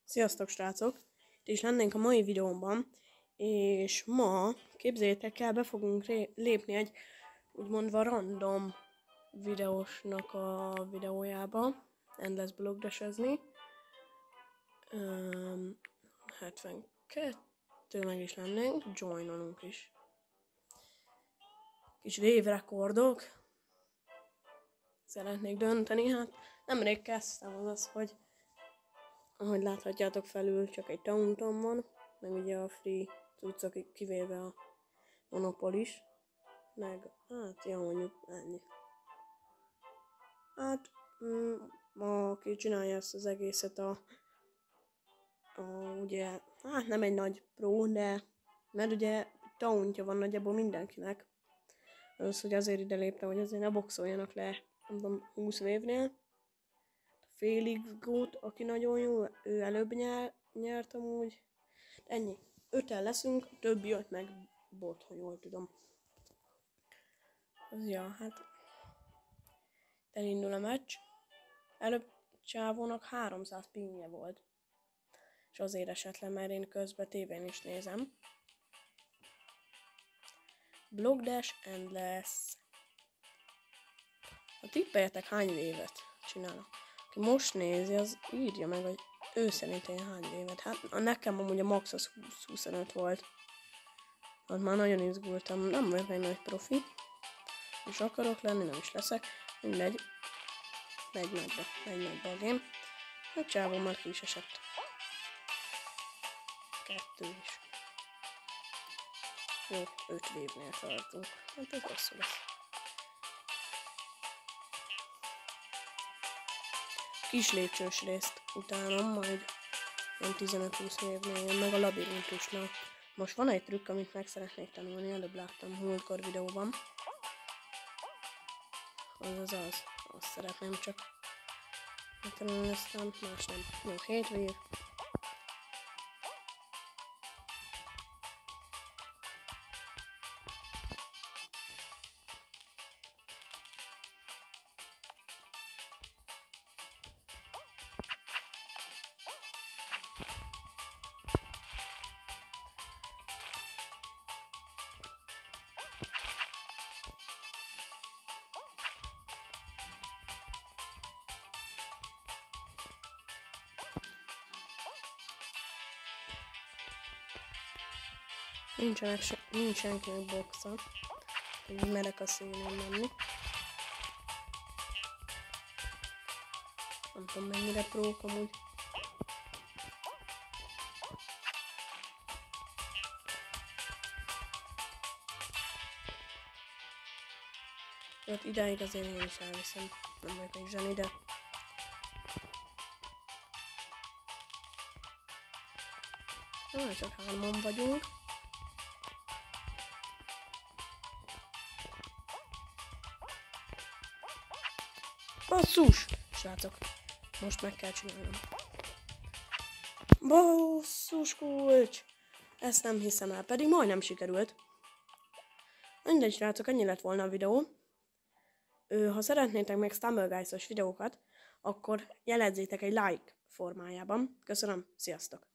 Sziasztok srácok! Itt is lennénk a mai videómban, és ma, képzeljétek el, be fogunk lépni egy úgymondva random videósnak a videójába, Endless Block Dash-ezni. 72, meg is lennénk, joinolunk is. Kis végrekordok. Szeretnék dönteni, hát nemrég kezdtem, azaz, hogy ahogy láthatjátok felül, csak egy taunton van, meg ugye a free cuccok, kivéve a Monopolis, meg hát jó, mondjuk ennyi. Hát aki csinálja ezt az egészet ugye, hát nem egy nagy pro, de mert ugye tauntja van nagyjából mindenkinek. Az, hogy azért ide léptem, hogy azért ne boxoljanak le, nem tudom, 20 évnél. Félix Gót, aki nagyon jó, ő előbb nyert amúgy. Ennyi. 5-en leszünk, a többi jött meg bot, ha jól tudom. Az ja, hát elindul a meccs. Előbb csávónak 300 pingje volt. És azért esett le, mert én közben tévén is nézem. Block Dash Endless. Ha tippeljetek, hány évet csinálok. Aki most nézi, az írja meg, hogy ő szerint én hány évet. Hát nekem amúgy a max az 20-25 volt. Hát már nagyon izgultam, nem vagyok egy nagy profi. És akarok lenni, nem is leszek. Mindegy. Megy medbe a game. A csávó már ki is esett. 2 is. Jó, 5 évnél tartunk. Hát ez hosszú lesz. Kis lépcsős részt utánom, majd 15-20 évnél jön meg a labirintusnál. Most van egy trükk, amit meg szeretnék tanulni, előbb láttam múltkor videóban. Az. Azt szeretném csak megtanulni, aztán más nem. Jó, 7 vév. Nincs senkinek boxa, hogy merek a szélén menni. Nem tudom mennyire prók amúgy. Hát idáig azért én is elviszem, nem vagyok egy zseni, de... Na, csak 3-an vagyunk. Basszus! Srácok, most meg kell csinálnom. Basszus kulcs! Ezt nem hiszem el, pedig majdnem sikerült. Mindegy srácok, ennyi lett volna a videó. Ha szeretnétek meg Stumble Guys-os videókat, akkor jelezzétek egy like formájában. Köszönöm, sziasztok!